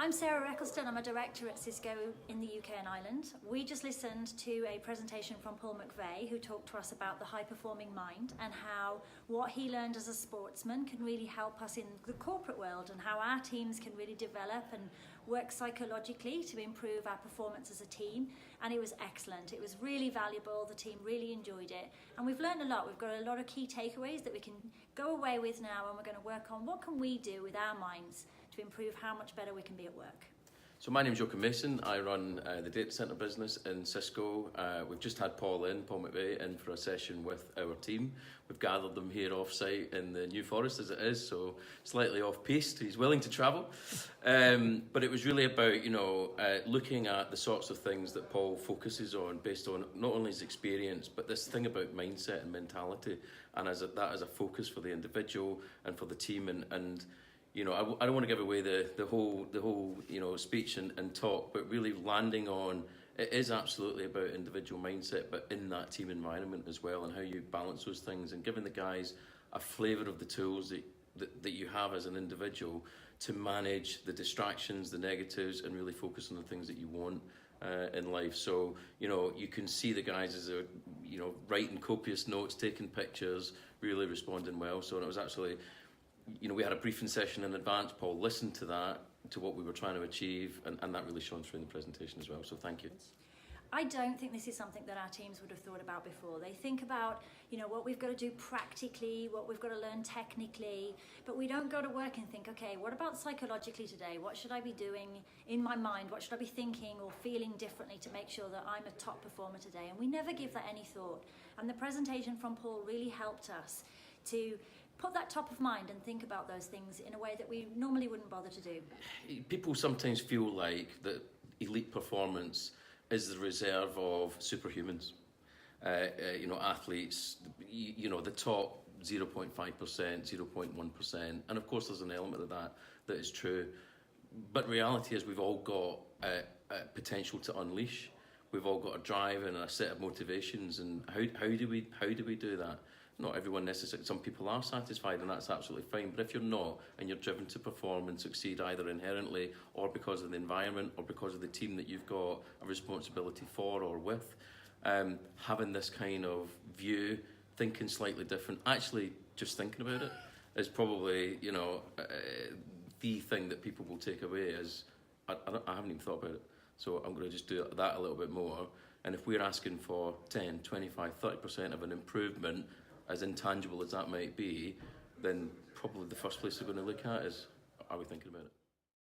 I'm Sarah Eccleston. I'm a director at Cisco in the UK and Ireland. We just listened to a presentation from Paul McVeigh, who talked to us about the high-performing mind and how what he learned as a sportsman can really help us in the corporate world, and how our teams can really develop and work psychologically to improve our performance as a team. And it was excellent. It was really valuable. The team really enjoyed it. And we've learned a lot. We've got a lot of key takeaways that we can go away with now, and we're going to work on what can we do with our minds to improve how much better we can be at work. So my name's Joachim. I run the data center business in Cisco. We've just had Paul McVeigh in for a session with our team. We've gathered them here off-site in the New Forest as it is, so slightly off-piste. He's willing to travel. But it was really about, looking at the sorts of things that Paul focuses on based on not only his experience, but this thing about mindset and mentality, and that as a focus for the individual and for the team. And I don't want to give away the whole speech and talk, but really landing on it is absolutely about individual mindset, but in that team environment as well, and how you balance those things, and giving the guys a flavour of the tools that you have as an individual to manage the distractions, the negatives, and really focus on the things that you want in life. So you can see the guys as they're writing copious notes, taking pictures, really responding well. So it was actually, we had a briefing session in advance. Paul listened to that, to what we were trying to achieve, and that really shone through in the presentation as well. So thank you. I don't think this is something that our teams would have thought about before. They think about, what we've got to do practically, what we've got to learn technically, but we don't go to work and think, okay, what about psychologically today? What should I be doing in my mind? What should I be thinking or feeling differently to make sure that I'm a top performer today? And we never give that any thought. And the presentation from Paul really helped us to put that top of mind and think about those things in a way that we normally wouldn't bother to do. People sometimes feel like that elite performance is the reserve of superhumans. Athletes, the top 0.5%, 0.1%. And of course there's an element of that is true. But reality is we've all got potential to unleash. We've all got a drive and a set of motivations. And how do we do that? Not everyone necessarily, some people are satisfied, and that's absolutely fine. But if you're not, and you're driven to perform and succeed either inherently or because of the environment or because of the team that you've got a responsibility for or with, having this kind of view, thinking slightly different, actually just thinking about it is probably, the thing that people will take away is, I haven't even thought about it. So I'm going to just do that a little bit more. And if we're asking for 10, 25, 30% of an improvement, as intangible as that might be, then probably the first place we're going to look at is, are we thinking about it?